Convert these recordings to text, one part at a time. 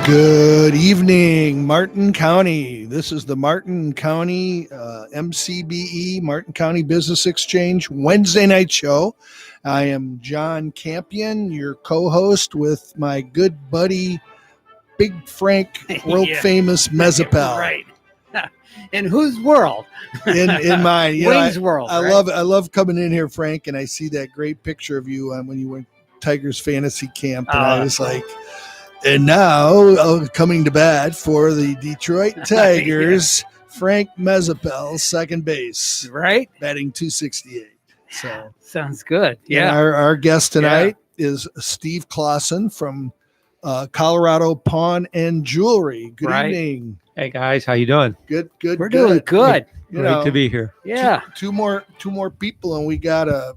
Good evening, Martin County. This is the Martin County MCBE, Martin County Business Exchange Wednesday night show. I am Jon Campion, your co-host with my good buddy, Big Frank, world famous Mezapel. Right. In whose world? In mine. Wayne's world. I love coming in here, Frank, and I see that great picture of you when you went Tigers fantasy camp, and I was like, and now coming to bat for the Detroit Tigers, Frank Mezapel, second base, right? Batting .268. So sounds good. Yeah. Our guest tonight is Steve Clausen from Colorado Pawn and Jewelry. Good evening. Hey guys, how you doing? Good. We're doing good. Great to be here. Yeah. Two more people, and we got a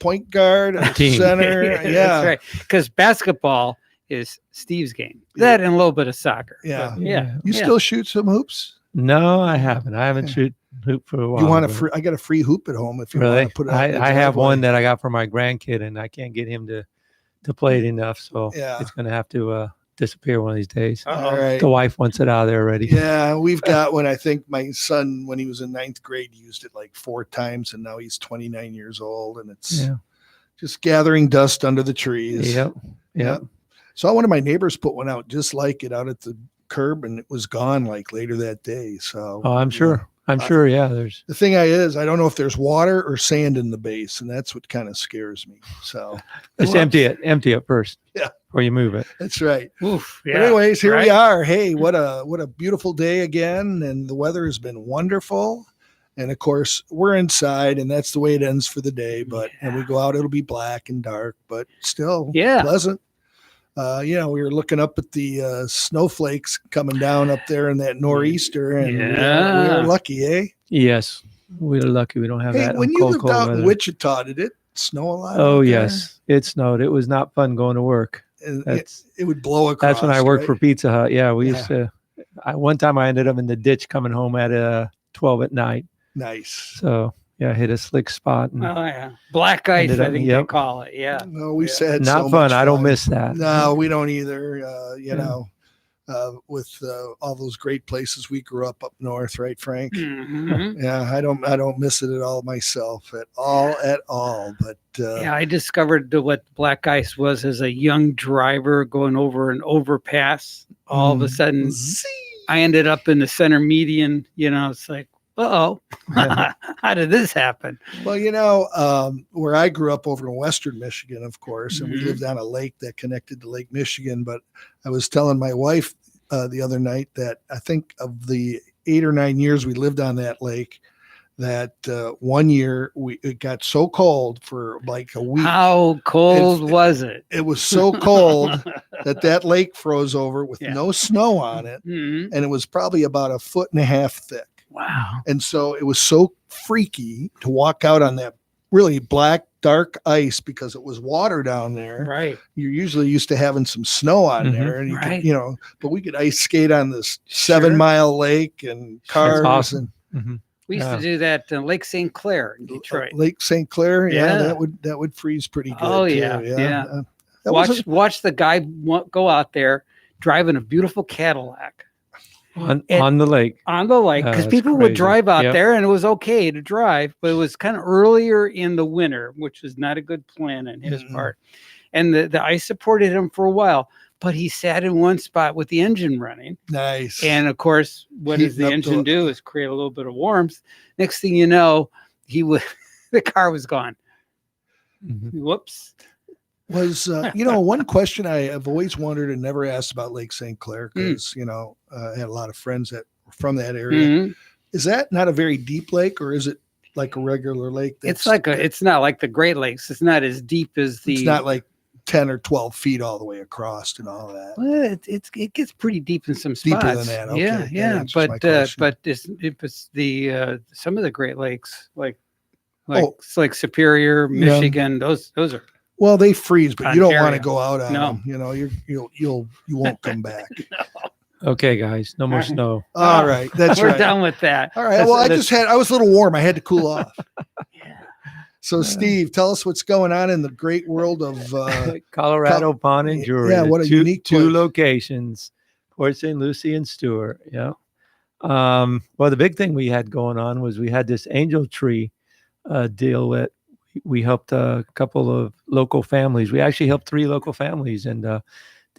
point guard, a center. Yeah, that's right. Because basketball is Steve's game. That and a little bit of soccer. Yeah. Yeah. You still shoot some hoops? No, I haven't. I haven't shoot hoop for a while. You want I got a free hoop at home if you want to put it. I have one that I got for my grandkid, and I can't get him to play it enough. So it's going to have to disappear one of these days. All right. The wife wants it out of there already. Yeah, we've got one. I think my son, when he was in 9th grade, used it like 4 times, and now he's 29 years old, and it's just gathering dust under the trees. Yep. So one of my neighbors put one out just like it out at the curb, and it was gone like later that day. So I'm sure. I'm sure. Yeah. There's the thing I don't know if there's water or sand in the base, and that's what kind of scares me. So just empty it first. Yeah. Before you move it. That's right. Oof, But anyways, here we are. Hey, what a beautiful day again, and the weather has been wonderful. And of course, we're inside, and that's the way it ends for the day. But when we go out, it'll be black and dark, but still pleasant. We were looking up at the snowflakes coming down up there in that nor'easter, and we were lucky, eh? Yes, we're lucky. We don't have that. When you lived out in Wichita, did it snow a lot? Oh, yes. It snowed. It was not fun going to work. It would blow across. That's when I worked for Pizza Hut. Yeah, we used to. One time I ended up in the ditch coming home at 12 at night. Nice. So I hit a slick spot. And black ice, I think they call it. Yeah. No, we said not so fun. Much I don't miss that. No, we don't either. With all those great places we grew up north, right, Frank? Mm-hmm. Yeah, I don't miss it at all myself at all. But I discovered what black ice was as a young driver going over an overpass. All of a sudden, I ended up in the center median. It's like, uh-oh, how did this happen? Well, where I grew up over in Western Michigan, of course, and we lived on a lake that connected to Lake Michigan. But I was telling my wife the other night that I think of the 8 or 9 years we lived on that lake, that one year it got so cold for like a week. How cold was it? It was so cold that lake froze over with no snow on it. Mm-hmm. And it was probably about 1.5 feet thick. Wow. And so it was so freaky to walk out on that really black, dark ice because it was water down there. Right. You're usually used to having some snow on there, and you could, but we could ice skate on this 7-mile lake and cars. That's awesome. We used to do that in Lake St. Clair in Detroit. Lake St. Clair, that would freeze pretty good. Oh yeah. Watch the guy go out there driving a beautiful Cadillac. On the lake. On the lake, because people would drive out there, and it was okay to drive, but it was kind of earlier in the winter, which was not a good plan on his part. And the ice supported him for a while, but he sat in one spot with the engine running. Nice. And of course, what does the engine do is create a little bit of warmth. Next thing you know, the car was gone. Mm-hmm. Whoops. Was one question I have always wondered and never asked about Lake St. Clair, because I had a lot of friends that were from that area. Mm-hmm. Is that not a very deep lake, or is it like a regular lake? It's not like the Great Lakes. It's not as deep as It's not like 10 or 12 feet all the way across and all that. Well, it gets pretty deep in some spots. Deeper than that. Okay. Yeah. But if it's the some of the Great Lakes, like Superior, Michigan, those are. Well, they freeze, but Ontario. You don't want to go out on them. You won't come back. Okay, guys, no more snow. All right, we're done with that. All right. I was a little warm. I had to cool off. So Steve, tell us what's going on in the great world of Colorado Pawn and Jewelry. Yeah, what a unique place. 2 locations, Port St. Lucie and Stewart. Yeah. Well, the big thing we had going on was we had this angel tree deal with. We helped a couple of local families. We actually helped 3 local families, and the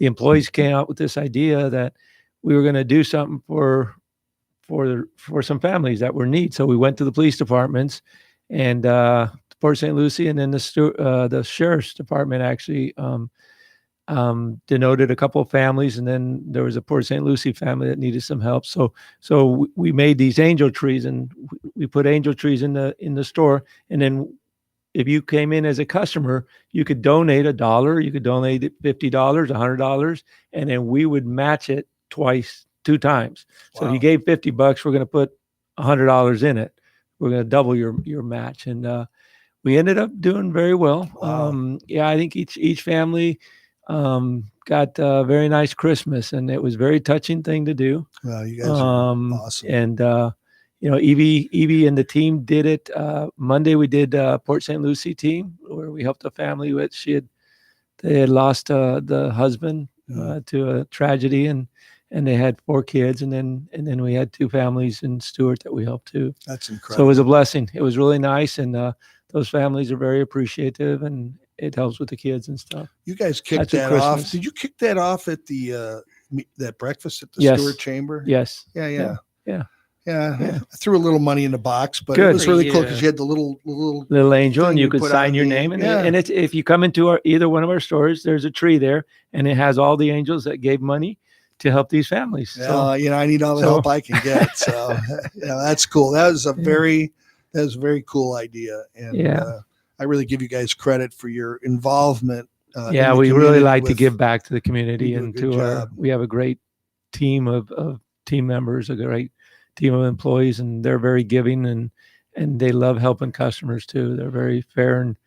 employees came out with this idea that we were going to do something for some families that were in need. So we went to the police departments and Port St. Lucie, and then the sheriff's department actually denoted a couple of families, and then there was a Port St. Lucie family that needed some help. So we made these angel trees, and we put angel trees in the store, and then if you came in as a customer, you could donate $1, you could donate $50, $100, and then we would match it 2 times. So if you gave $50, we're going to put $100 in it. We're going to double your match. And we ended up doing very well. Wow. I think each family got a very nice Christmas, and it was a very touching thing to do. Well, you guys are awesome. And Evie and the team did it. Monday we did Port St. Lucie team, where we helped a family with they had lost the husband to a tragedy, and they had 4 kids, and then we had 2 families in Stewart that we helped too. That's incredible. So it was a blessing. It was really nice, and those families are very appreciative, and it helps with the kids and stuff. You guys kicked that off. Did you kick that off at the that breakfast at the Stewart Chamber? Yes. Yeah. Yeah. I threw a little money in the box, but it was really cool because you had the little angel, and you could sign your name. And it's, if you come into either one of our stores, there's a tree there, and it has all the angels that gave money to help these families. Yeah, so, I need all the help I can get. So that's cool. That was a very very cool idea, and I really give you guys credit for your involvement. We really like to give back to the community and to we have a great team of team members, a great team of employees, and they're very giving, and they love helping customers too. They're very fair. And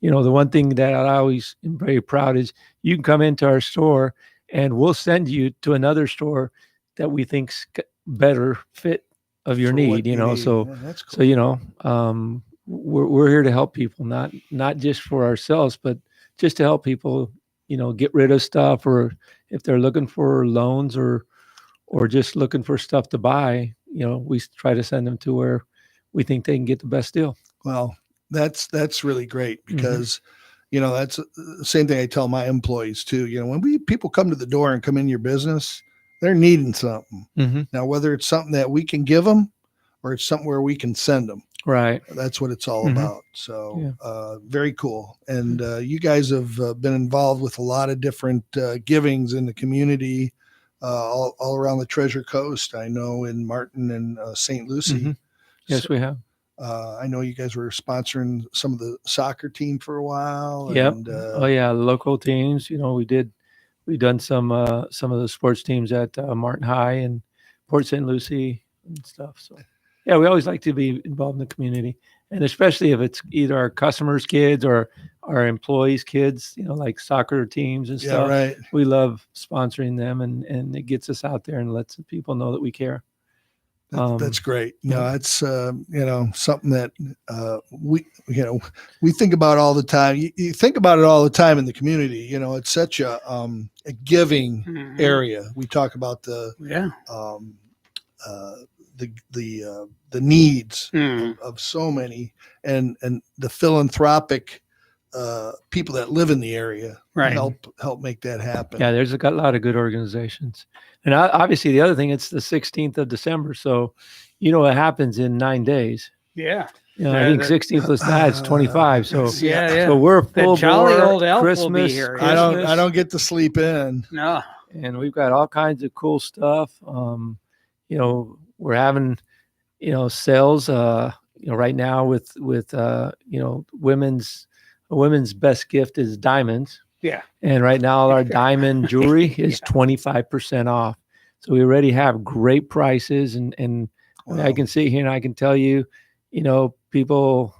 the one thing that I always am very proud is you can come into our store and we'll send you to another store that we think's better fit of your need. So that's cool. So we're here to help people, not just for ourselves, but just to help people get rid of stuff, or if they're looking for loans or just looking for stuff to buy, we try to send them to where we think they can get the best deal. Well, that's really great, because that's the same thing I tell my employees too. When people come to the door and come in your business, they're needing something. Now, whether it's something that we can give them or it's something where we can send them, right? That's what it's all about. So very cool. And you guys have been involved with a lot of different givings in the community, all around the Treasure Coast. I know in Martin and St. Lucie. Yes, we have. I know you guys were sponsoring some of the soccer team for a while. Yep. And, local teams. We've done some of the sports teams at Martin High and Port St. Lucie and stuff. So we always like to be involved in the community, and especially if it's either our customers' kids or our employees' kids, like soccer teams and stuff. Right. We love sponsoring them, and it gets us out there and lets people know that we care. That's great. It's something that we think about all the time. You think about it all the time in the community. It's such a giving area. We talk about the needs of so many, and the philanthropic people that live in the area, right, help make that happen. Yeah, there's a lot of good organizations. And obviously the other thing, it's the 16th of December. So, what happens in 9 days. Yeah. I think 16th plus that, it's 25. So so we're full jolly bore. old elf Christmas, will be here. I don't get to sleep in. No. And we've got all kinds of cool stuff. We're having, sales, right now with women's best gift is diamonds. Yeah. And right now our diamond jewelry is 25% off. So we already have great prices, and wow. I can sit here and I can tell you, people,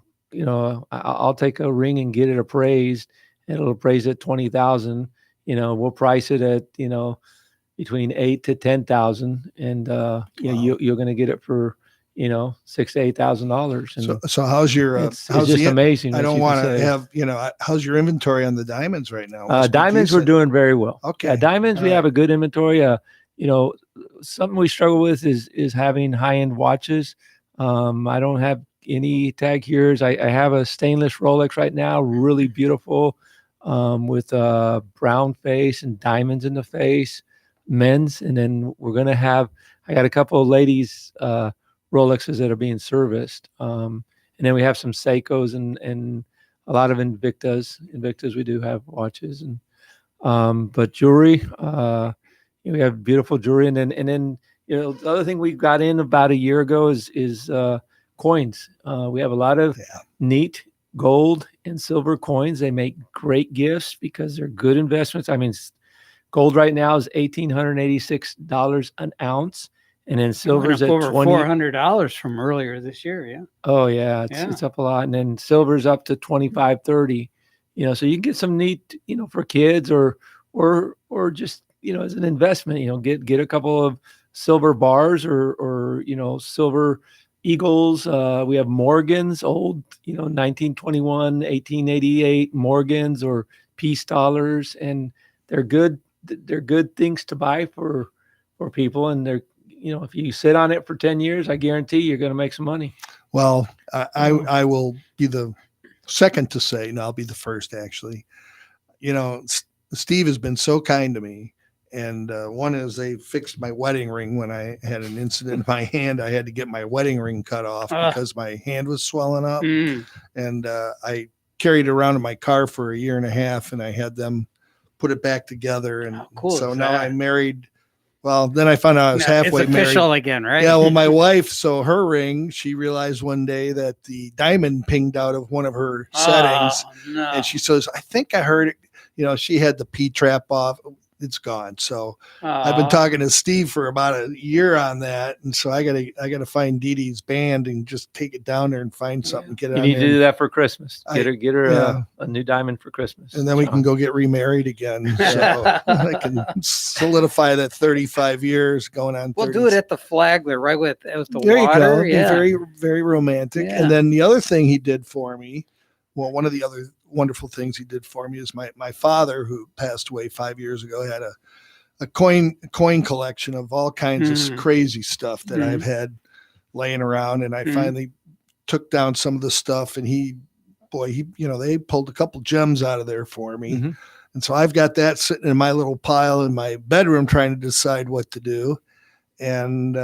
I'll take a ring and get it appraised. It'll appraise at 20,000. We'll price it at, between 8,000 to 10,000, and wow. you're going to get it for, $6,000 to $8,000. So how's your? It's just amazing. I don't want to have how's your inventory on the diamonds right now? Diamonds we're doing very well. Okay, diamonds we have a good inventory. Something we struggle with is having high-end watches. I don't have any tag here's. I have a stainless Rolex right now, really beautiful, with a brown face and diamonds in the face, men's. And then I got a couple of ladies Rolexes that are being serviced. And then we have some Seikos and a lot of Invictas. We do have watches but jewelry. We have beautiful jewelry, and then the other thing we got in about a year ago is coins. We have a lot of neat gold and silver coins. They make great gifts because they're good investments. I mean, gold right now is $1,886 an ounce, and then silver's at over $400 from earlier this year. Yeah. Oh yeah, it's up a lot, and then silver's up to $2,530. So you can get some neat, for kids or just as an investment. Get a couple of silver bars or silver eagles. We have Morgans, old 1921, 1888 Morgans or peace dollars, and they're good things to buy for people, and they're if you sit on it for 10 years, I guarantee you're going to make some money. Well, I will be the second to say, no, I'll be the first actually. Steve has been so kind to me. And one is they fixed my wedding ring when I had an incident in my hand. I had to get my wedding ring cut off because my hand was swelling up. And I carried it around in my car for a year and a half, and I had them put it back together. And so now I'm married. Well, then I found out I was halfway married. It's official again, right? Yeah, well, my wife, so her ring, she realized one day that the diamond pinged out of one of her settings. No. And she says, I think I heard it. She had the P-trap off. It's gone. So I've been talking to Steve for about a year on that. And so I gotta find Dee Dee's band and just take it down there and find something. Get it. You need to do that for Christmas. Get her a new diamond for Christmas. And then we can go get remarried again. So I can solidify that 35 years going on. We'll do it at the Flagler, right with the there water. You go. Very, very romantic. Yeah. And then the other thing he did for me, one of the other wonderful things he did for me is my father, who passed away 5 years ago, had a coin collection of all kinds of crazy stuff that I've had laying around. And I finally took down some of the stuff, and they pulled a couple gems out of there for me. And so I've got that sitting in my little pile in my bedroom trying to decide what to do. And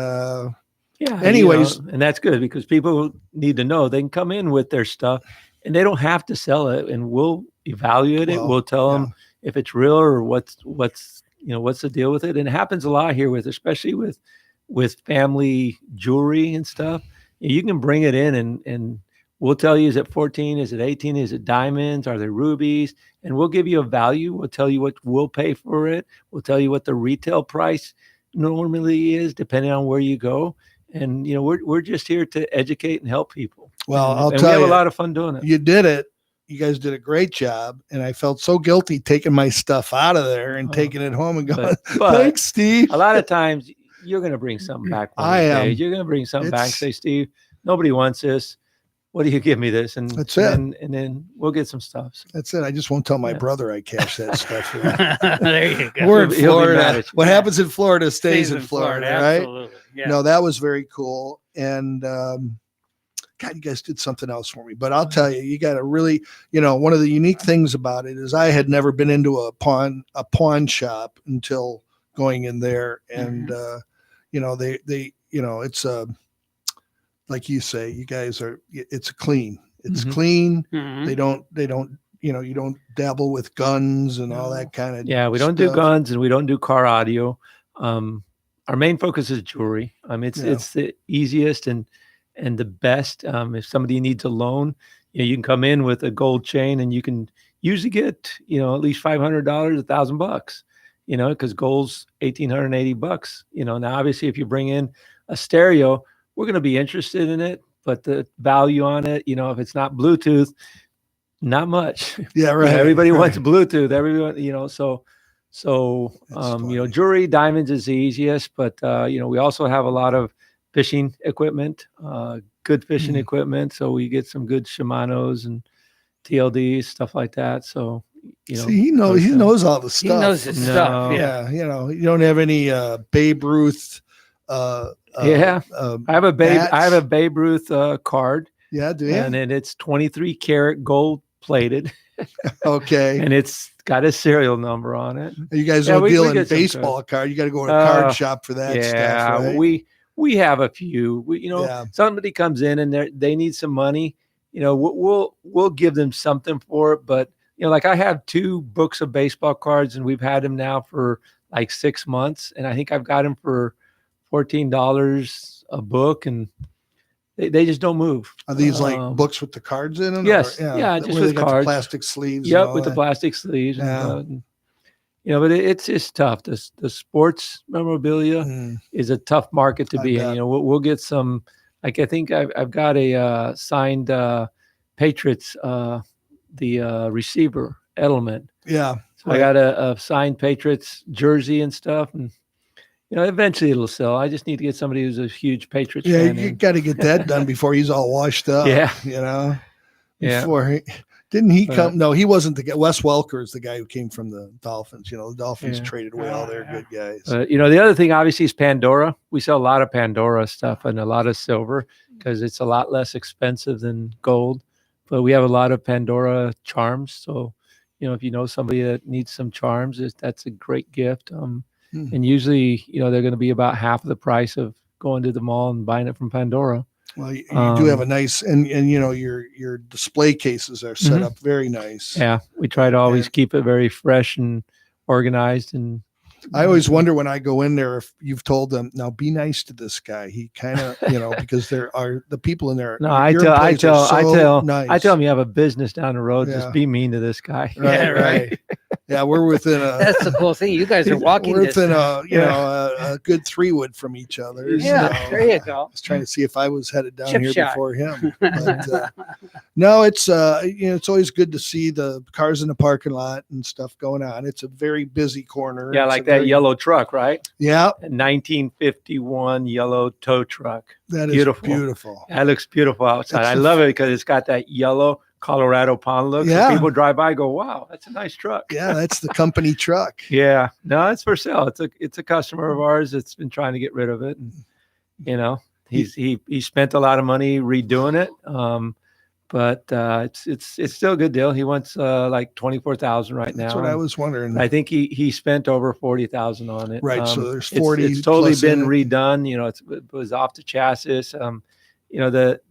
anyways, and that's good because people need to know they can come in with their stuff. And they don't have to sell it, and we'll evaluate it. We'll tell them if it's real or what's the deal with it. And it happens a lot here especially with family jewelry and stuff. You can bring it in and we'll tell you, is it 14? Is it 18? Is it diamonds? Are they rubies? And we'll give you a value. We'll tell you what we'll pay for it. We'll tell you what the retail price normally is, depending on where you go. And, we're just here to educate and help people. Well, I'll tell you, we have a lot of fun doing it. You did it. You guys did a great job. And I felt so guilty taking my stuff out of there and taking it home and going, thanks, Steve. A lot of times you're going to bring something back. I am. You're going to bring something back and say, Steve, nobody wants this. What do you give me this? And that's it. And then we'll get some stuff. So. That's it. I just won't tell my brother I cashed that stuff. There you go. We're in Florida. What happens in Florida stays in Florida, right? Absolutely. Yeah. No, that was very cool. And God, you guys did something else for me. But I'll tell you, you got to really, one of the unique things about it is I had never been into a pawn shop until going in there. And it's like you say, you guys it's clean. It's clean. They don't, you don't dabble with guns and all that kind of we don't do guns, and we don't do car audio. Our main focus is jewelry. It's the easiest and the best. If somebody needs a loan, you can come in with a gold chain, and you can usually get at least $500, $1,000. Because gold's $1,880. Now obviously if you bring in a stereo, we're going to be interested in it, but the value on it, if it's not Bluetooth, not much. Yeah, right. Everybody wants Bluetooth. Everyone, so jewelry, diamonds is the easiest, but we also have a lot of fishing equipment, good fishing equipment. So we get some good Shimanos and TLDs, stuff like that. So, See, he knows all the stuff. He knows his stuff. Yeah. You don't have any Babe Ruth. I have a Babe Ruth card. Yeah, do you? And then it's 23 karat gold plated. Okay. And it's got a serial number on it. You guys don't deal in baseball card. You got to go to a card shop for that stuff, right? We have a few. Somebody comes in and they need some money. We'll give them something for it. But like I have 2 books of baseball cards, and we've had them now for like 6 months, and I think I've got them for $14 a book, and they just don't move. Are these like books with the cards in them? Yes. Just with cards. The plastic sleeves. Yep, with the plastic sleeves. Yeah. But it's just tough. The sports memorabilia is a tough market to be in. We'll get some. Like I think I've got a signed Patriots the receiver Edelman. Yeah. So I got a signed Patriots jersey and stuff, and eventually it'll sell. I just need to get somebody who's a huge Patriots fan. Yeah, you got to get that done before he's all washed up. Yeah. Before didn't he come? No, he wasn't the guy. Wes Welker is the guy who came from the Dolphins. The Dolphins traded away all their good guys. The other thing obviously is Pandora. We sell a lot of Pandora stuff and a lot of silver because it's a lot less expensive than gold. But we have a lot of Pandora charms. So, if you know somebody that needs some charms, that's a great gift. And usually, they're going to be about half of the price of going to the mall and buying it from Pandora. Well, you do have a nice, and your display cases are set up very nice. Yeah, we try to always keep it very fresh and organized. And I always wonder when I go in there if you've told them, now be nice to this guy. He kind of, because there are the people in there. No, I tell them you have a business down the road. Just be mean to this guy. Right. Yeah, we're within a. That's the cool thing. You guys are walking. We're within a good 3-wood from each other. Yeah, there you go. I was trying to see if I was headed down here before him. But, no, it's it's always good to see the cars in the parking lot and stuff going on. It's a very busy corner. Yeah, like that yellow truck, right? Yeah, a 1951 yellow tow truck. That is beautiful. That looks beautiful outside. I love it because it's got that yellow Colorado pond look. Yeah. So people drive by, go, wow, that's a nice truck. Yeah, that's the company truck. Yeah, no, it's for sale. It's a customer of ours that's been trying to get rid of it, and he spent a lot of money redoing it. But it's still a good deal. He wants like $24,000 right now. That's what I was wondering. I think he spent over $40,000 on it. Right. So there's 40. It's totally been redone. It was off the chassis.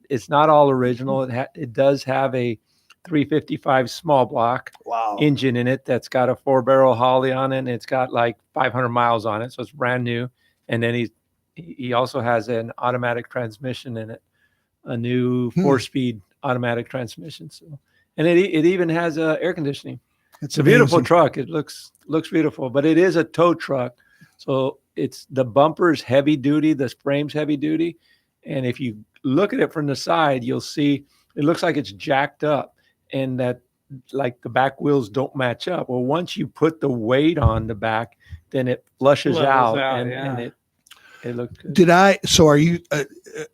It's not all original. It does have a 355 small block engine in it that's got a 4-barrel Holley on it, and it's got like 500 miles on it, so it's brand new. And then he also has an automatic transmission in it, a new 4-speed automatic transmission. So, and it even has air conditioning. It's a beautiful truck. It looks beautiful, but it is a tow truck. So the bumper's heavy duty, the frame's heavy duty, and if you look at it from the side, you'll see it looks like it's jacked up, and that like the back wheels don't match up. Well, once you put the weight on the back, then it flushes out and it looked good. So are you,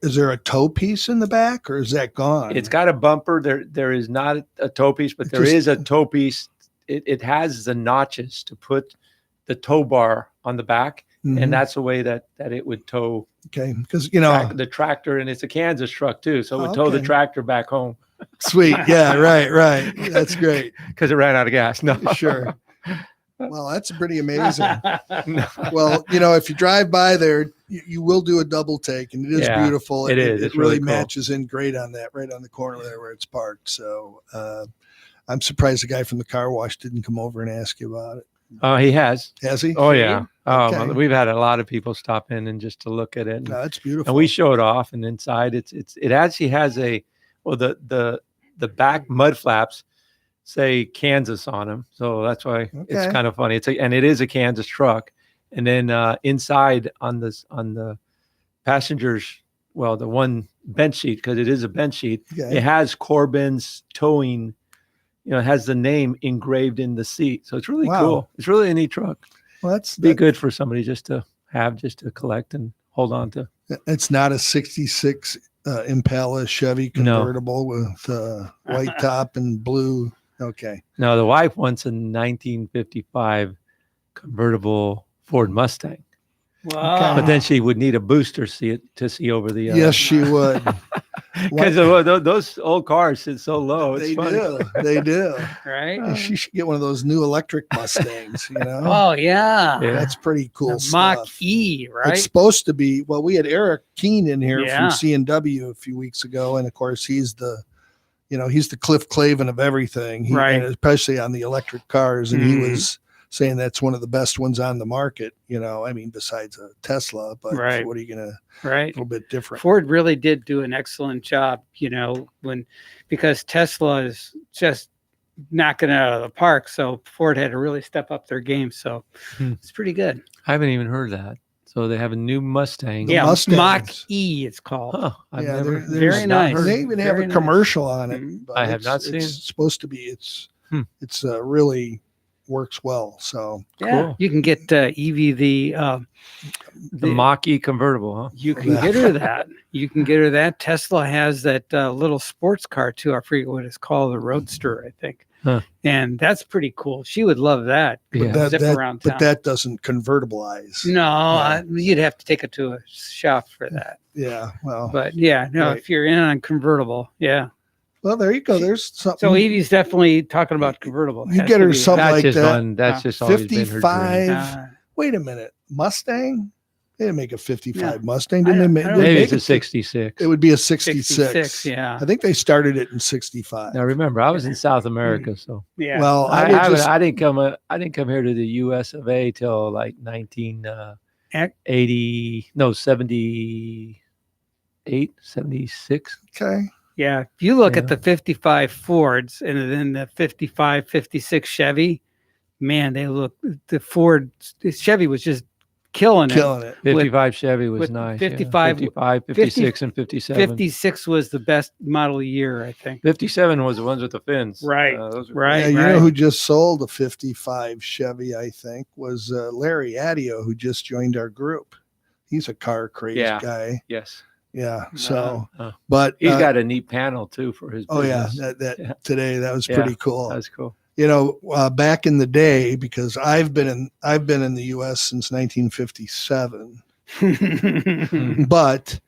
is there a toe piece in the back, or is that gone? It's got a bumper. There is not a toe piece, but there is a toe piece. It has the notches to put the tow bar on the back. And that's the way that it would tow. Okay. Because, the tractor, and it's a Kansas truck too. So it would tow the tractor back home. Sweet. Yeah. Right. That's great. Because it ran out of gas. No. Sure. Well, that's pretty amazing. Well, if you drive by there, you will do a double take, and it is beautiful. It is. It really matches in great on that, right on the corner there where it's parked. So I'm surprised the guy from the car wash didn't come over and ask you about it. Oh, he has. Has he? Oh, yeah. Okay. We've had a lot of people stop in and just to look at it. No, it's beautiful. And we show it off, and inside it actually has the back mud flaps say Kansas on them, so that's why it's kind of funny. And it is a Kansas truck. And then inside on the passengers, the one bench seat, because it is a bench seat, it has Corbin's towing. It has the name engraved in the seat. So it's really cool. It's really a neat truck. Well, be good for somebody just to collect and hold on to. It's not a 66 Impala Chevy convertible with white top and blue. Okay. No, the wife wants a 1955 convertible Ford Mustang. Wow. But then she would need a booster seat to see over the. Yes, she would. Because those old cars sit so low. It's funny. They do. Right. She should get one of those new electric Mustangs, Oh, yeah. That's pretty cool Mach stuff. E, right? It's supposed to be. Well, we had Eric Keene in here Yeah. from C&W a few weeks ago. And of course, he's the Cliff Clavin of everything. Right. And especially on the electric cars. And he was saying that's one of the best ones on the market, besides a Tesla, but what are you going to, a little bit different. Ford really did do an excellent job, because Tesla is just knocking it out of the park. So Ford had to really step up their game. So it's pretty good. I haven't even heard that. So they have a new Mustang. Yeah, Mustangs. Mach E it's called. Huh, I've never very nice. They even have a commercial on it. But I have not seen. It's supposed to be. It's really works well. So cool. You can get EV the Mach E convertible, huh? You can get her that. You can get her that. Tesla has that little sports car too. I forget what it's called, the Roadster, I think. Huh. And that's pretty cool. She would love that. Yeah. Zip around town. But that doesn't convertibilize. No, you'd have to take it to a shop for that. Yeah, well. But if you're in on convertible, Well, there you go. There's something. So Evie's definitely talking about convertible. You get her something like that. That's just always 55. been her dream. Wait a minute, Mustang? They didn't make a 55 Mustang, didn't they? Maybe it's a 66. It would be a 66. 66, yeah. I think they started it in 65. Now remember, I was in South America, so Well, I didn't come here to the U.S. of A. till like 78, 76. Okay. Yeah, if you look at the 55 Fords and then the 55, 56 Chevy, man, the Chevy was just killing it. 55 Chevy was nice. 55, 56, and 57. 56 was the best model year, I think. 57 was the ones with the fins. Right, right. Yeah, you know who just sold a 55 Chevy, I think, was Larry Adio, who just joined our group. He's a car crazy guy. Yes. Yeah. So, but he's got a neat panel too for his business. Oh yeah, today that was pretty cool. That's cool. Back in the day, because I've been in the U.S. since 1957, but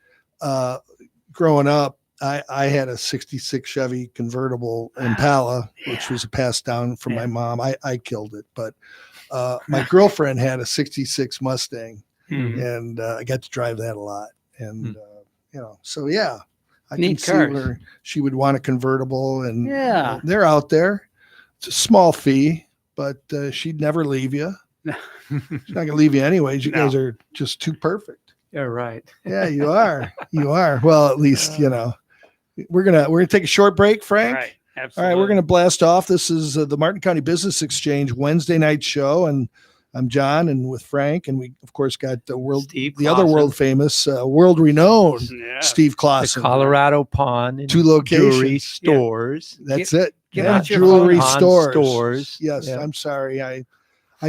growing up, I had a 66 Chevy convertible Impala, which was a pass down from my mom. I killed it, but my girlfriend had a 66 Mustang, and I got to drive that a lot. And so I can see where she would want a convertible, and they're out there. It's a small fee, but she'd never leave you. She's not going to leave you anyways. You guys are just too perfect. Yeah, right. Yeah, you are. You are. Well, at least we're gonna take a short break, Frank. Right. Absolutely. All right, we're gonna blast off. This is the Martin County Business Exchange Wednesday night show, and I'm John, and with Frank, and we of course got the other world famous, world renowned Steve Clausen, the Colorado Pond, and 2 locations, jewelry stores. That's it. Give out your jewelry stores. Yes, I'm sorry. I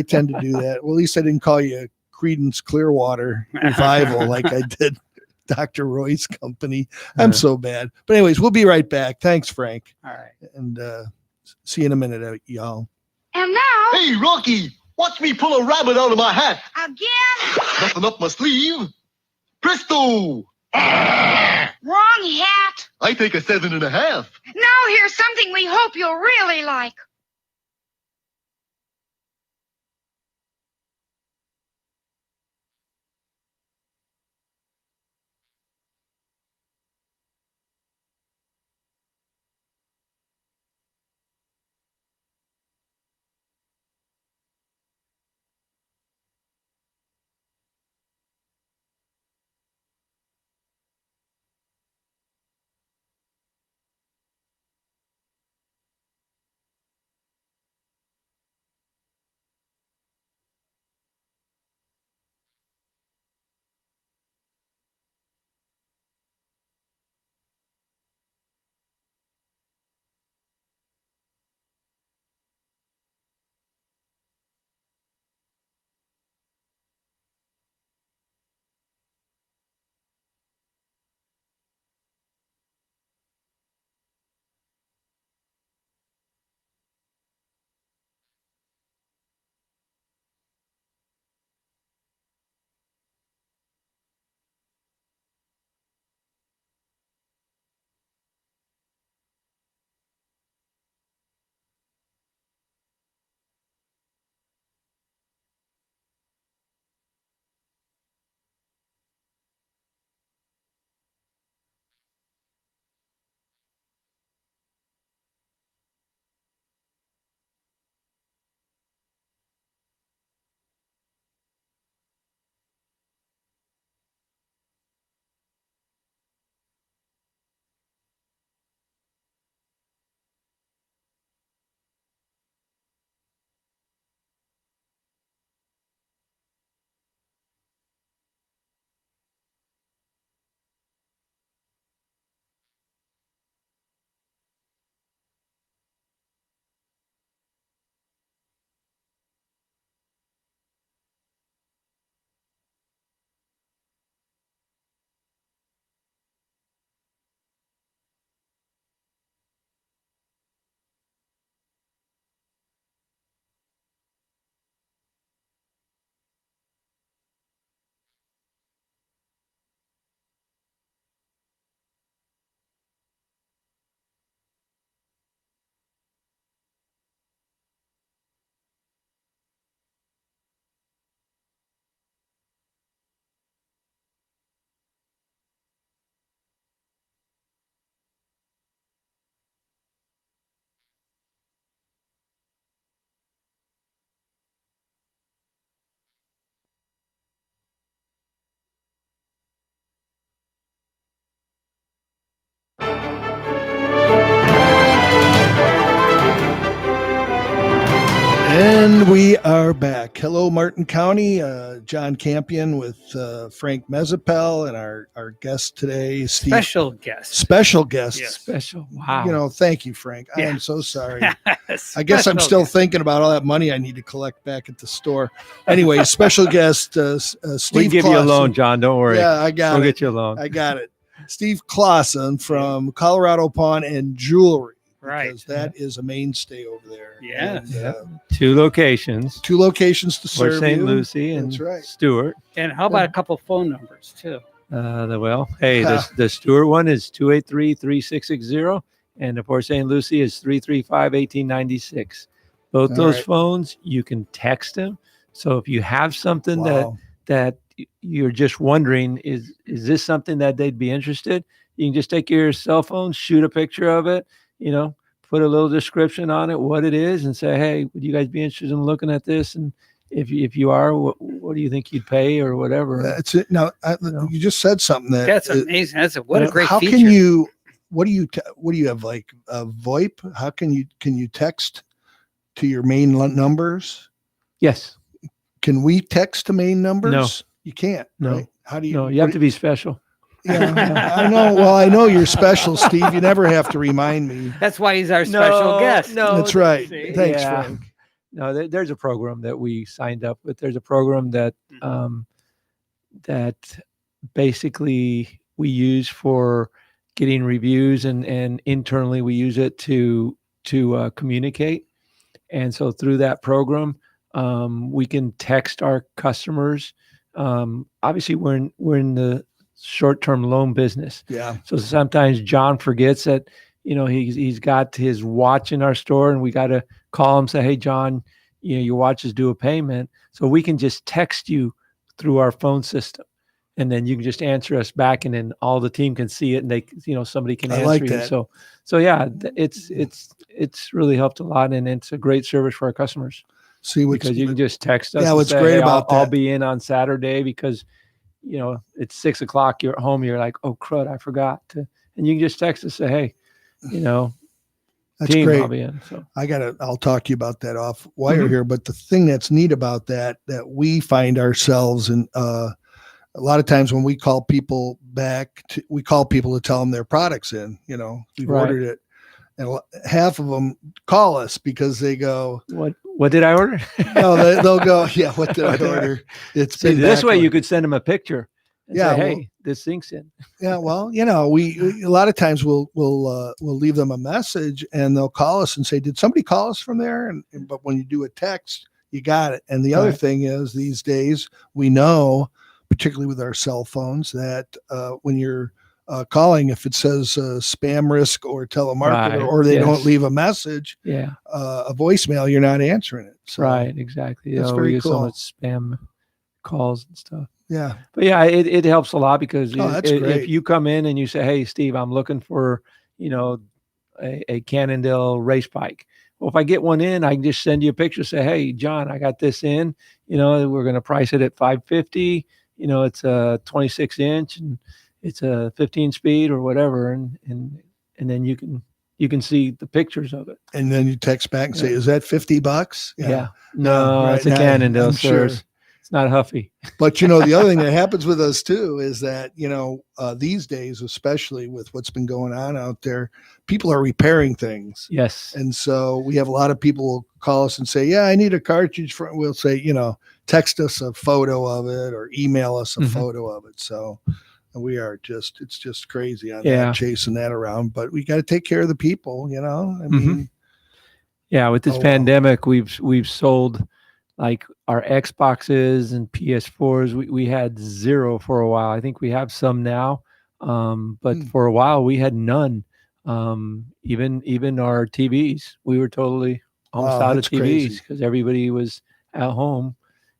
tend to do that. Well, at least I didn't call you Creedence Clearwater Revival like I did Dr. Roy's company. I'm so bad. But anyways, we'll be right back. Thanks, Frank. All right. And see you in a minute, y'all. And now. Hey, Rocky, watch me pull a rabbit out of my hat. Again? Nothing up my sleeve. Presto! Wrong hat. I take a 7.5. Now here's something we hope you'll really like. And we are back. Hello, Martin County. Jon Campion with Frank Mezzapel and our guest today, Steve. Special guest. Yes. Special. Wow. Thank you, Frank. I am so sorry. I guess I'm still thinking about all that money I need to collect back at the store. Anyway, special guest, Steve. We give you a loan, John. Don't worry. Yeah, I got it. We'll get you a loan. I got it. Steve Clausen from Colorado Pawn and Jewelry. Right. Because that is a mainstay over there. Yeah. And, 2 locations. 2 locations to serve St. you. Lucie and Stewart. And how about a couple phone numbers too? The Stewart one is 283-3660, and the Port St. Lucie is 335-1896. Both those phones, you can text them. So if you have something that you're just wondering, is this something that they'd be interested? You can just take your cell phone, shoot a picture of it, put a little description on it, what it is, and say, hey, would you guys be interested in looking at this? And if you are, what do you think you'd pay or whatever? That's it. Now, you just said something that's amazing. What a great how feature. Can you? What do you have, like a VoIP? How can you text to your main numbers? Yes. Can we text to main numbers? No, you can't. No. Right? How do you? No, you have to be special. Yeah, I know. Well, I know you're special, Steve. You never have to remind me. That's why he's our special guest. No, that's right. Thanks, Frank. No, there's a program that we signed up with. There's a program that that basically we use for getting reviews, and internally we use it to communicate. And so through that program, we can text our customers. Obviously, we're in the short-term loan business. Yeah. So sometimes John forgets that, he's got his watch in our store, and we got to call him, say, hey, John, your watch is due a payment. So we can just text you through our phone system, and then you can just answer us back, and then all the team can see it, and they, somebody can answer you. That. So yeah, it's really helped a lot, and it's a great service for our customers. See, because you can just text us. Yeah, what's say, great hey, about that? I'll be in on Saturday because it's 6 o'clock. You're at home. You're like, oh crud, I forgot to. And you can just text us, say, hey, that's team, great. I'll be in. So I'll talk to you about that off wire here. But the thing that's neat about that we find ourselves in a lot of times when we call people we call people to tell them their product's in. We've ordered it, and half of them call us because they go, What did I order? No, they'll go, yeah. What did I order? It's been this way. You could send them a picture. And say, hey, this thing's in. Yeah, well, we a lot of times we'll leave them a message, and they'll call us and say, "Did somebody call us from there?" But when you do a text, you got it. And the other thing is, these days we know, particularly with our cell phones, that when you're calling, if it says spam risk or telemarketer, or they don't leave a message, a voicemail, you're not answering it. So, right, exactly. That's very cool. So much spam calls and stuff. Yeah. But yeah, it helps a lot because if you come in and you say, hey, Steve, I'm looking for, a Cannondale race bike. Well, if I get one in, I can just send you a picture, say, hey, John, I got this in, we're going to price it at $550. It's a 26 inch and it's a 15 speed or whatever. And then you can see the pictures of it. And then you text back and say, is that $50? Yeah. No, it's a Cannondale, sir. Sure. It's not Huffy. But the other thing that happens with us too is that, these days, especially with what's been going on out there, people are repairing things. Yes. And so we have a lot of people call us and say, yeah, I need a cartridge we'll say, text us a photo of it or email us a photo of it. So we are it's just crazy on that, chasing that around, but we got to take care of the people, I mean, yeah, with this pandemic, we've sold like our Xboxes and PS4s. We had 0 for a while. I think we have some now. But for a while we had none. Even our TVs, we were totally almost out of TVs because everybody was at home,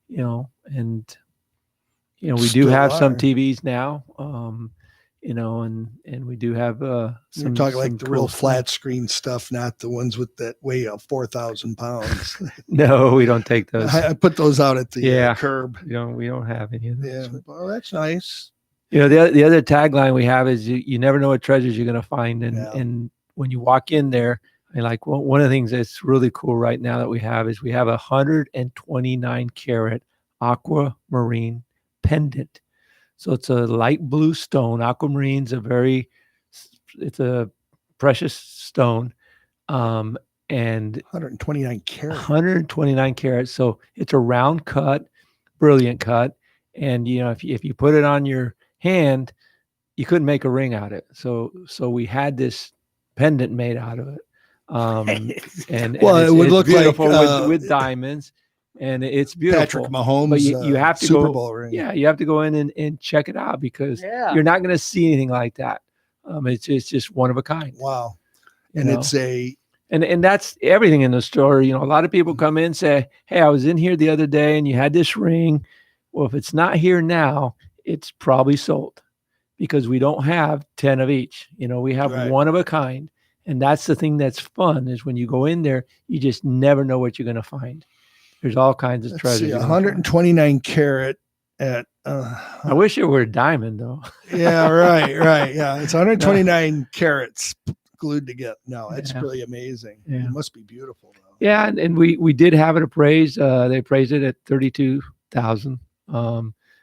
and we do have some TVs now, and we do have some. You're talking like the real flat screen stuff, not the ones with that weigh 4,000 pounds. No, we don't take those. I put those out at the curb. We don't have any of those. Yeah, well, that's nice. The other tagline we have is you never know what treasures you're going to find, and when you walk in there, I mean, like one of the things that's really cool right now that we have is we have a 129 karat aquamarine pendant. So it's a light blue stone. Aquamarine's it's a precious stone. And 129 karat. 129 carats. So it's a round cut, brilliant cut. And, if you put it on your hand, you couldn't make a ring out of it. So we had this pendant made out of it. And it would look beautiful like with diamonds, and it's beautiful. Patrick Mahomes, but you have to Super Bowl ring. Yeah, you have to go in and check it out because you're not going to see anything like that. It's just one of a kind. Wow. And it's and that's everything in the store. A lot of people come in and say, "Hey, I was in here the other day and you had this ring." Well, if it's not here now, it's probably sold because we don't have 10 of each. We have one of a kind. And that's the thing that's fun is when you go in there, you just never know what you're going to find. There's all kinds of treasures. 129 karat at. I wish it were a diamond though. Yeah, right. Yeah, it's 129 carats glued together. No, it's really amazing. Yeah. It must be beautiful though. Yeah, and we did have it appraised. They appraised it at $32,000.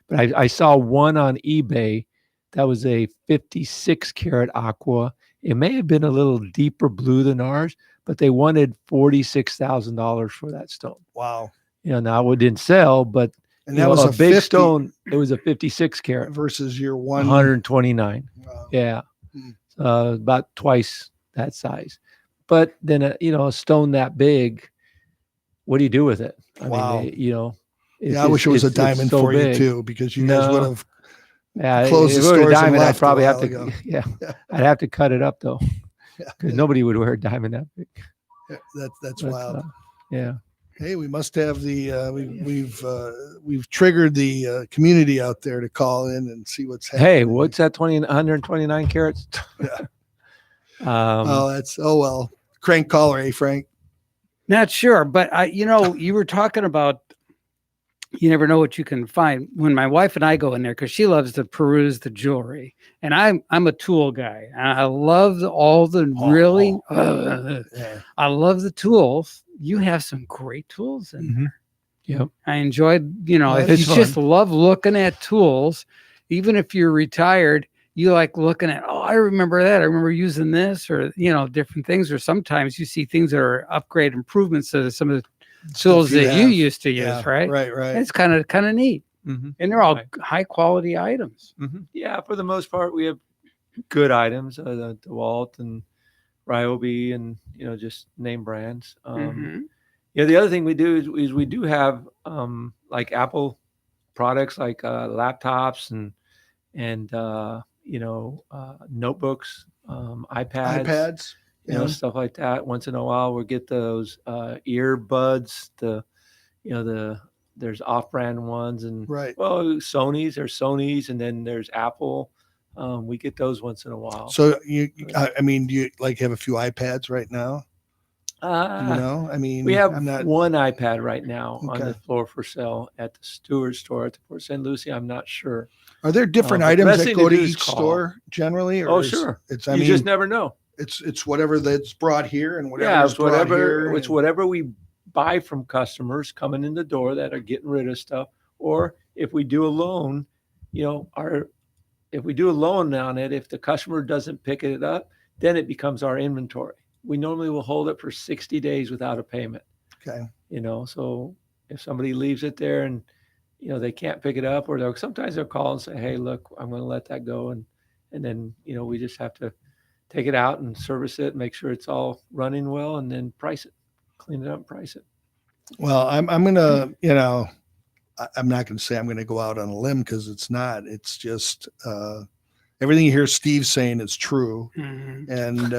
But I saw one on eBay that was a 56 karat aqua. It may have been a little deeper blue than ours, but they wanted $46,000 for that stone. Wow. Now it didn't sell, but that was a big stone. It was a 56 karat versus your 129. Wow. Yeah. About twice that size. But then, a stone that big, what do you do with it? I mean, I wish it was a diamond so for big. you too, because you guys would have Yeah, close the if it were a stores and diamond, I'd left probably a have while to. ago. Yeah, I'd have to cut it up though, because nobody would wear a diamond that big. That's wild. Yeah. Hey, we must have the we've triggered the community out there to call in and see what's happening. Hey, what's that? 129 carats? Yeah. Well. Crank caller, Frank? Not sure, but you were talking about. You never know what you can find. When my wife and I go in there, because she loves to peruse the jewelry, and I'm a tool guy. I love all the I love the tools. You have some great tools in there. Yep. I enjoyed, if you just love looking at tools, even if you're retired, you like looking at, I remember that. I remember using this or, different things. Or sometimes you see things that are upgrade improvements to some of the tools that you used to use, right? Right. It's kind of neat. Mm-hmm. And they're all high quality items. Mm-hmm. Yeah, for the most part, we have good items, the DeWalt and Ryobi and, just name brands. The other thing we do is we do have like Apple products like laptops and notebooks, iPads. Stuff like that. Once in a while, we'll get those earbuds. There's off-brand ones, and there's Sony's, and then there's Apple. We get those once in a while. So do you have a few iPads right now? We have one iPad right now on the floor for sale at the Stewart store at the Port St. Lucie. I'm not sure. Are there different items that go to each store generally? Or sure. You just never know. It's whatever that's brought here and whatever. It's whatever we buy from customers coming in the door that are getting rid of stuff, or if we do a loan, if we do a loan on it, if the customer doesn't pick it up, then it becomes our inventory. We normally will hold it for 60 days without a payment. Okay. So if somebody leaves it there and they can't pick it up, or sometimes they'll call and say, "Hey, look, I'm going to let that go," and then we just have to take it out and service it, make sure it's all running well, and then price it, clean it up, and price it. Well, I'm gonna, I'm not gonna say I'm gonna go out on a limb because it's not. It's just everything you hear Steve saying is true, and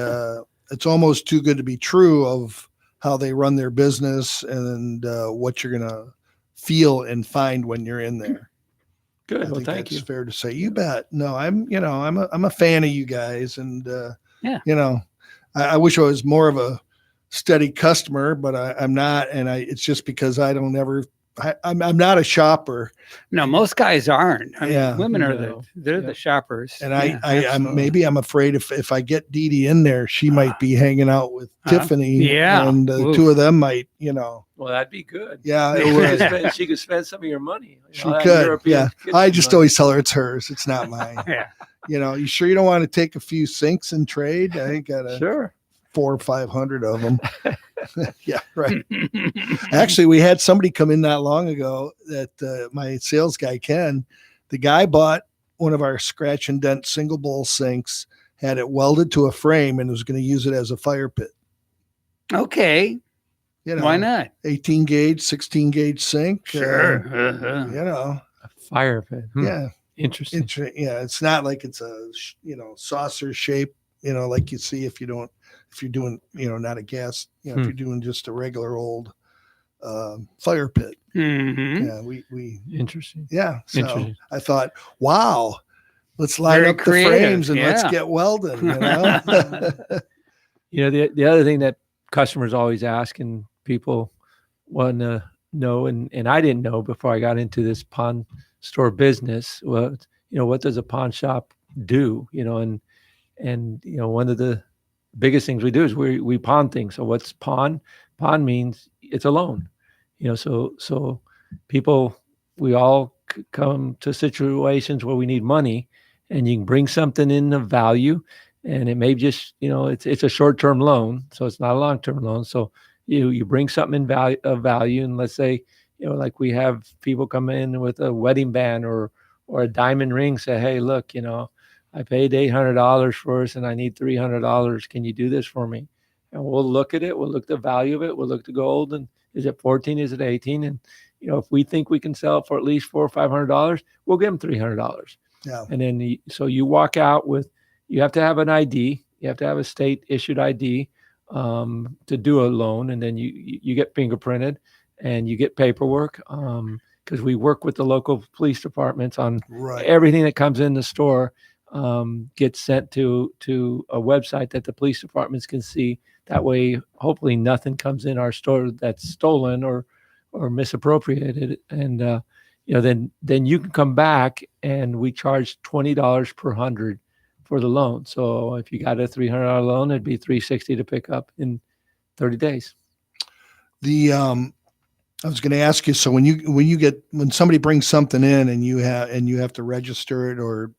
it's almost too good to be true of how they run their business and what you're gonna feel and find when you're in there. Good. Well, thank you. It's fair to say. You bet. No, I'm a fan of you guys, and I wish I was more of a steady customer, but I'm not, and it's just because I don't ever I'm not a shopper. No, most guys aren't. I mean, Yeah. women are No. they're the shoppers. And absolutely. I'm afraid if I get Dee Dee in there, she might be hanging out with Tiffany. Yeah. And the two of them might, Well, that'd be good. Yeah, it would. She could spend some of your money. She could. Yeah. I just always tell her it's hers. It's not mine. Yeah. You sure you don't want to take a few sinks and trade? I ain't got Sure. 400 or 500 of them. Yeah, right. Actually, we had somebody come in not long ago that my sales guy, Ken, the guy bought one of our scratch and dent single bowl sinks, had it welded to a frame, and was going to use it as a fire pit. Okay. Why not? 18 gauge, 16 gauge sink. Sure. A fire pit. Yeah. Interesting. Yeah. It's not like it's a, saucer shape, like you see if you're doing, not a gas, if you're doing just a regular old fire pit. Mm-hmm. Yeah. We Interesting. Yeah. So Interesting. I thought, wow, let's line Very up creative, the frames and let's get welding, The other thing that customers always ask and people want to know, and I didn't know before I got into this pawn store business, what does a pawn shop do? And one of the biggest things we do is we pawn things. So what's pawn? Pawn means it's a loan. So people, we all come to situations where we need money, and you can bring something in of value, and it may just, it's a short-term loan, so it's not a long-term loan. So you bring something of value, and let's say, like we have people come in with a wedding band or a diamond ring, say, hey, look, I paid $800 for this and I need $300. Can you do this for me? And we'll look at it. We'll look at the value of it. We'll look at the gold, and is it 14? Is it 18? And if we think we can sell it for at least $400 or $500, we'll give them $300. Yeah. And then so you walk out with, you have to have an ID. You have to have a state issued ID to do a loan, and then you get fingerprinted and you get paperwork because we work with the local police departments on everything that comes in the store. Gets sent to a website that the police departments can see. That way, hopefully, nothing comes in our store that's stolen or misappropriated. And then you can come back, and we charge $20 per 100 for the loan. So if you got a $300 loan, it'd be $360 to pick up in 30 days. I was going to ask you. So when somebody brings something in and you have to register it or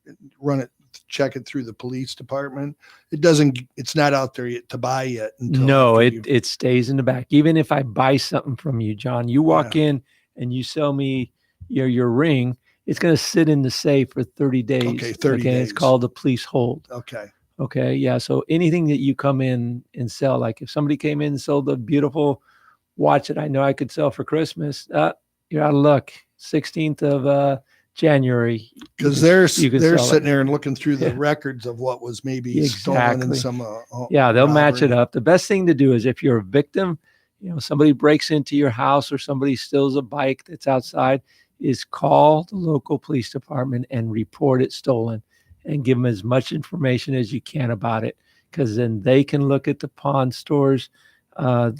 check it through the police department, it's not out there yet to buy yet. No, it stays in the back. Even if I buy something from you, John, you walk in and you sell me your ring, it's going to sit in the safe for 30 days. Okay, 30 days. It's called a police hold. Okay. Yeah. So anything that you come in and sell, like if somebody came in and sold a beautiful watch that I know I could sell for Christmas, you're out of luck. 16th of January. Because they're sitting there and looking through the records of what was maybe stolen in some. They'll robbery. match it up. The best thing to do is if you're a victim, somebody breaks into your house or somebody steals a bike that's outside, is call the local police department and report it stolen and give them as much information as you can about it, because then they can look at the pawn stores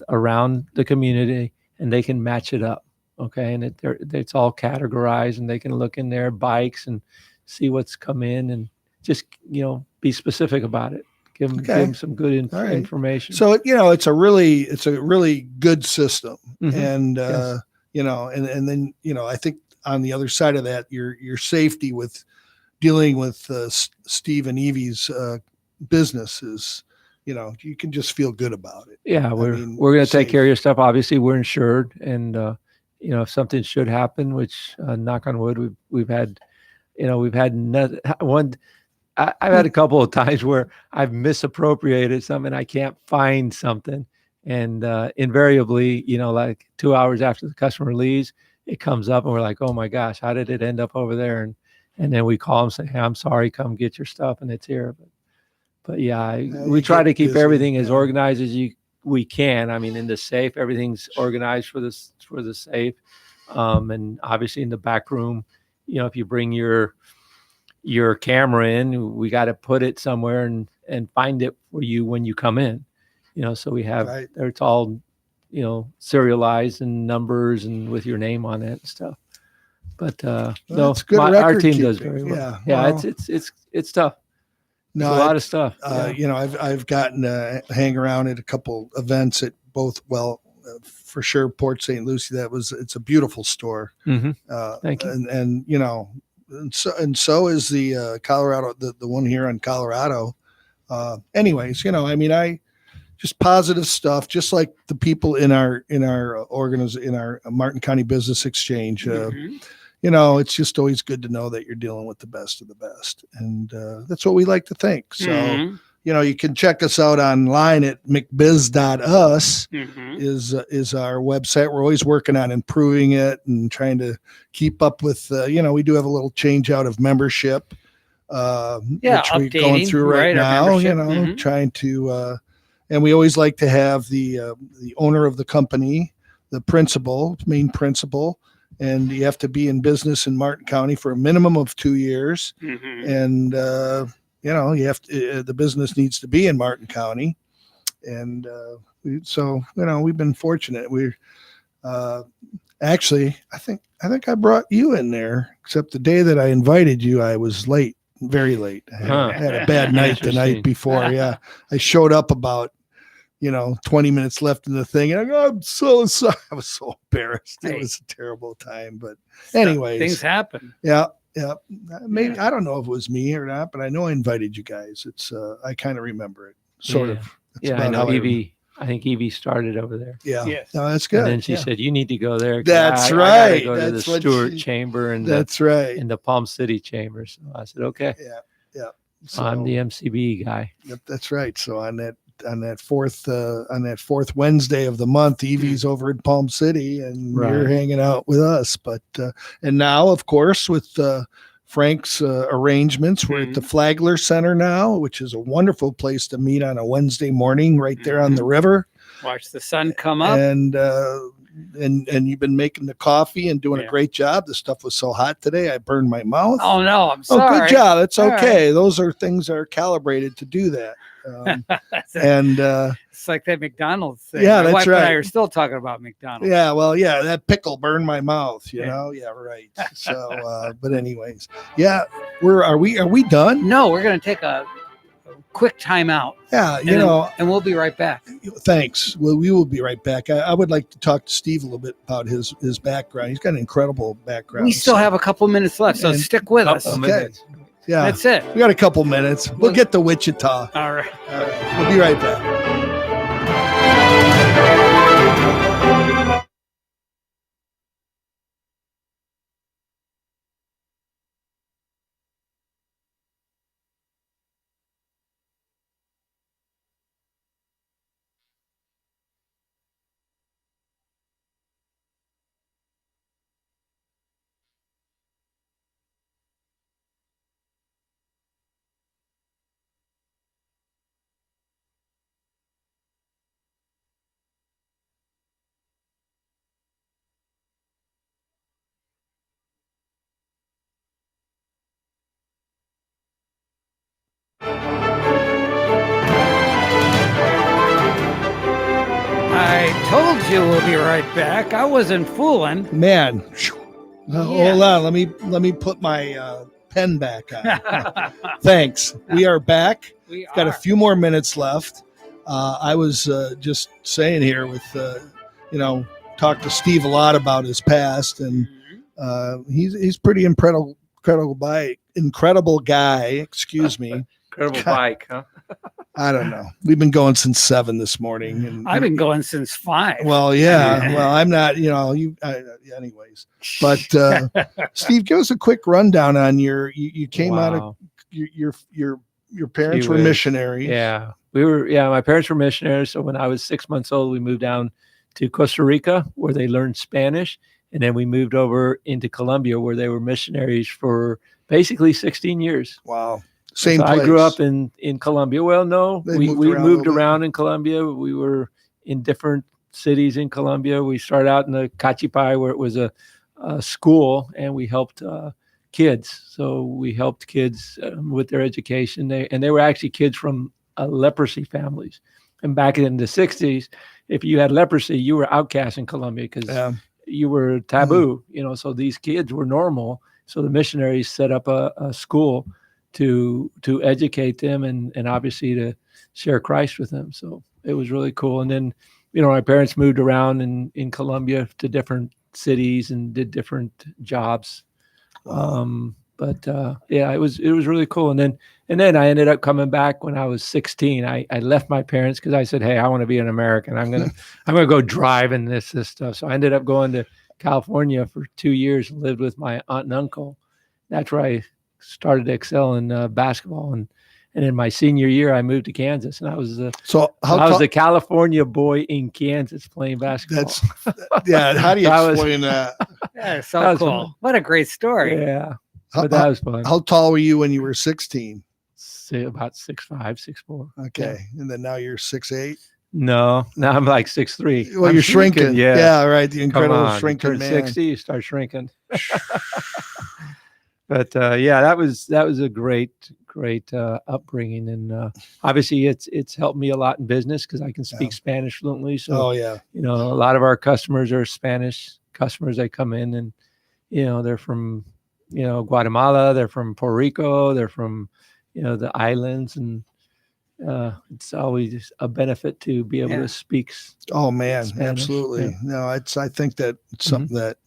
around the community and they can match it up. Okay. And it's all categorized, and they can look in their bikes and see what's come in, and just, be specific about it. Give them some good information. So, it's a really good system. Mm-hmm. And, Yes. And then, I think on the other side of that, your safety with dealing with Steve and Evie's business is, you can just feel good about it. Yeah. We're going to take care of your stuff. Obviously we're insured, and, if something should happen, which knock on wood, we've had one. I've had a couple of times where I've misappropriated something. I can't find something, and invariably, like 2 hours after the customer leaves, it comes up, and we're like, "Oh my gosh, how did it end up over there?" And then we call them, say, "Hey, I'm sorry, come get your stuff," and it's here. But yeah, we try to keep everything as organized as we can. I mean, in the safe, everything's organized for the safe, and obviously in the back room, if you bring your camera in, we got to put it somewhere and find it for you when you come in. So we have it's all serialized and numbers and with your name on it and stuff. But no, our team does very well. Yeah, well, it's tough. No, a lot of stuff. I've gotten to hang around at a couple events at both. Well, for sure, Port St. Lucie. It's a beautiful store. Mm-hmm. Thank you. And so is the Colorado, the one here in Colorado. Anyways, I just positive stuff, just like the people in our Martin County Business Exchange. Mm-hmm. It's just always good to know that you're dealing with the best of the best. And that's what we like to think. So, mm-hmm. You can check us out online at McBiz.us mm-hmm. is our website. We're always working on improving it and trying to keep up with, we do have a little change out of membership, which we're going through right now, mm-hmm. trying to, and we always like to have the owner of the company, the main principal, and you have to be in business in Martin County for a minimum of 2 years. Mm-hmm. And, you have to, the business needs to be in Martin County. And we've been fortunate. We're actually, I think I brought you in there, except the day that I invited you, I was late, very late. I had a bad night the night before. Yeah. I showed up about 20 minutes left in the thing. And I go, I'm so sorry. I was so embarrassed. It was a terrible time. But anyways. Things happen. Yeah. Yeah. Maybe, I don't know if it was me or not, but I know I invited you guys. It's, I kind of remember it. Sort of. Yeah, I know Evie. I think Evie started over there. Yeah. Yes. No, that's good. And then she said, you need to go there. That's right. I gotta go to the Stewart Chamber and that's right. in the Palm City Chamber. So I said, okay. Yeah. Yeah. So I'm the MCB guy. Yep, that's right. So on that fourth Wednesday of the month, Evie's over in Palm City, and you're hanging out with us. But and now, of course, with Frank's arrangements, we're at the Flagler Center now, which is a wonderful place to meet on a Wednesday morning, right there on the river. Watch the sun come up, and you've been making the coffee and doing a great job. The stuff was so hot today, I burned my mouth. Oh no, I'm sorry. Oh, good job. It's okay. Right. Those are things that are calibrated to do that. It's like that McDonald's thing. Yeah, my that's wife right. And I are still talking about McDonald's. Yeah, well, yeah, that pickle burned my mouth. You know, yeah, right. So, but anyways, yeah, are we done? No, we're gonna take a quick time out. Yeah, and we'll be right back. Thanks. Well, we will be right back. I would like to talk to Steve a little bit about his background. He's got an incredible background. We still have a couple minutes left, so stick with us. Okay. Yeah, that's it. We got a couple minutes. We'll get to Wichita. All right. We'll be right back. I told you we'll be right back. I wasn't fooling. Man, hold on. Let me put my pen back on. Thanks. We are back. We've got a few more minutes left. I was just saying here with, talked to Steve a lot about his past, and he's pretty incredible guy. Excuse me. Incredible bike, huh? I don't know. We've been going since 7 this morning, and I've been going since 5. Well, yeah. Well, I'm not. Anyways, but Steve, give us a quick rundown on you came out of your parents were missionaries. Yeah, my parents were missionaries. So when I was 6 months old, we moved down to Costa Rica, where they learned Spanish, and then we moved over into Colombia, where they were missionaries for basically 16 years. Wow. Same place. I grew up in Colombia. Well, no, we moved around in Colombia. We were in different cities in Colombia. We started out in the Cachipai, where it was a school, and we helped kids. So we helped kids with their education. They were actually kids from leprosy families. And back in the 60s, if you had leprosy, you were outcast in Colombia because you were taboo, so these kids were normal. So the missionaries set up a school to educate them and obviously to share Christ with them. So it was really cool. And then, my parents moved around in Colombia to different cities and did different jobs. But it was really cool. And then I ended up coming back when I was 16. I left my parents because I said, hey, I want to be an American. I'm gonna go drive in this stuff. So I ended up going to California for 2 years and lived with my aunt and uncle. That's where I started to excel in basketball. And in my senior year, I moved to Kansas, and I was the California boy in Kansas playing basketball. How do you explain that? Yeah, so cool. Fun. What a great story. Yeah. But that was fun. How tall were you when you were 16? About 6'5", 6'4". Okay. Yeah. And then now you're 6'8"? No, now I'm like 6'3". Well, you're shrinking. Yeah, right. The incredible shrinking turn man. 60, you start shrinking. But that was a great upbringing, and obviously it's helped me a lot in business because I can speak Spanish fluently. So a lot of our customers are Spanish customers. They come in and they're from Guatemala, they're from Puerto Rico, they're from the islands, and it's always a benefit to be able to speak. Oh man, Spanish. Absolutely. Yeah. No, I think that it's something that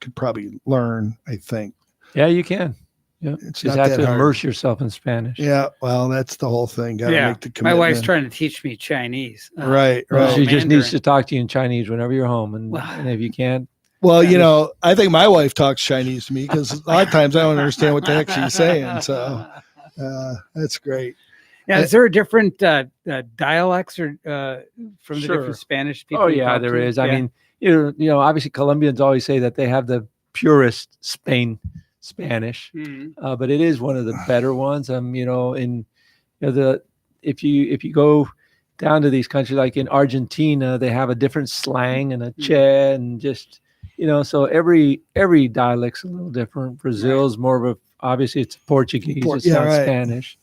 could probably learn. I think. Yeah, you can. Yeah, it's just not have to hard. immerse yourself in Spanish. Yeah, well, that's the whole thing. Got to make the commitment. My wife's trying to teach me Chinese. Right. She just needs to talk to you in Chinese whenever you're home, and if you can't. Well, I think my wife talks Chinese to me because a lot of times I don't understand what the heck she's saying. So that's great. Now, is there a different dialects or from the different Spanish people? Oh yeah, there is. I mean, obviously Colombians always say that they have the purest Spanish, but it is one of the better ones. If you go down to these countries like in Argentina, they have a different slang and a che and just so every dialect's a little different. Brazil's more of obviously it's Portuguese, it's not Spanish.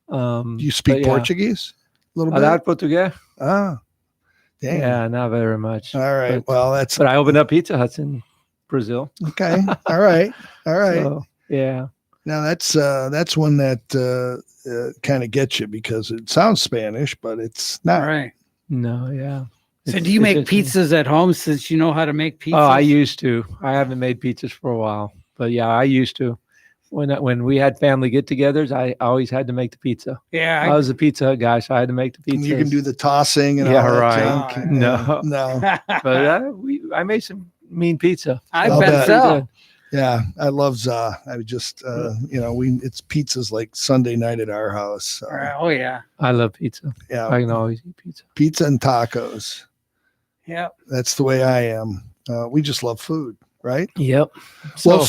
Do you speak Portuguese a little bit? Falar português? Ah, dang. Yeah, not very much. All right. But I opened up Pizza Huts in Brazil. Okay. All right. So, yeah. Now that's one that kind of gets you because it sounds Spanish, but it's not. Right. No. Yeah. So do you make pizzas at home since you know how to make pizzas? Oh, I used to. I haven't made pizzas for a while, but yeah, I used to. When we had family get-togethers, I always had to make the pizza. Yeah, I was a Pizza Hut guy, so I had to make the pizza. You can do the tossing and all that junk. No. But I made some mean pizza. I bet so. Yeah, I love za. I would just, it's pizzas like Sunday night at our house. So. Oh yeah, I love pizza. Yeah, I can always eat pizza. Pizza and tacos. Yeah, that's the way I am. We just love food, right? Yep. So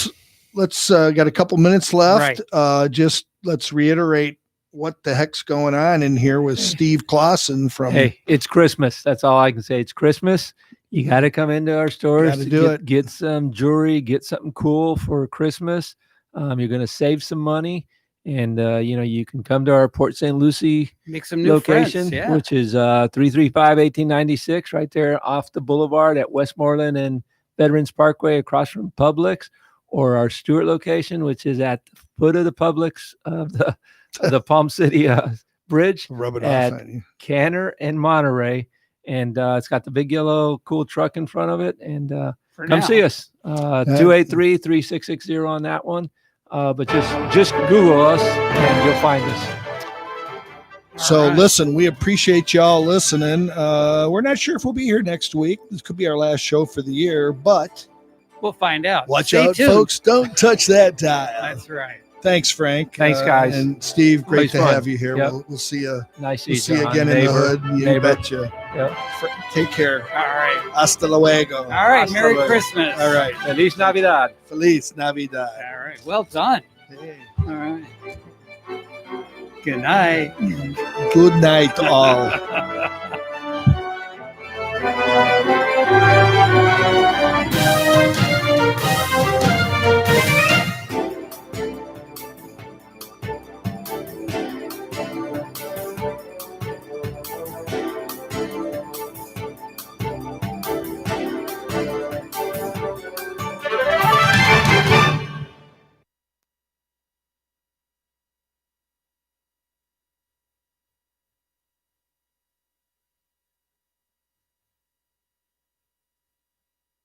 let's got a couple minutes left. Right. Just let's reiterate what the heck's going on in here with Steve Clausen from. Hey, it's Christmas. That's all I can say. It's Christmas. You got to come into our stores to get some jewelry, get something cool for Christmas. You're going to save some money, and you can come to our Port St. Lucie make some new location, friends, which is 335-1896, right there off the boulevard at Westmoreland and Veterans Parkway, across from Publix, or our Stewart location, which is at the foot of the Publix of the Palm City Bridge. Rub it at off on you. Canner and Monterey. And it's got the big yellow cool truck in front of it. And come see us. 283-3660 on that one. But just Google us and you'll find us. So listen, we appreciate y'all listening. We're not sure if we'll be here next week. This could be our last show for the year, but we'll find out. Stay tuned, folks. Don't touch that dial. That's right. Thanks, Frank. Thanks, guys. And Steve, great Always to have you here. Yep. We'll see you. Nice we'll see you again in the hood. You betcha. Yep. Take care. All right. Hasta luego. All right. Merry Christmas. All right. Feliz Navidad. Feliz Navidad. All right. Well done. Hey. All right. Good night. Good night, all.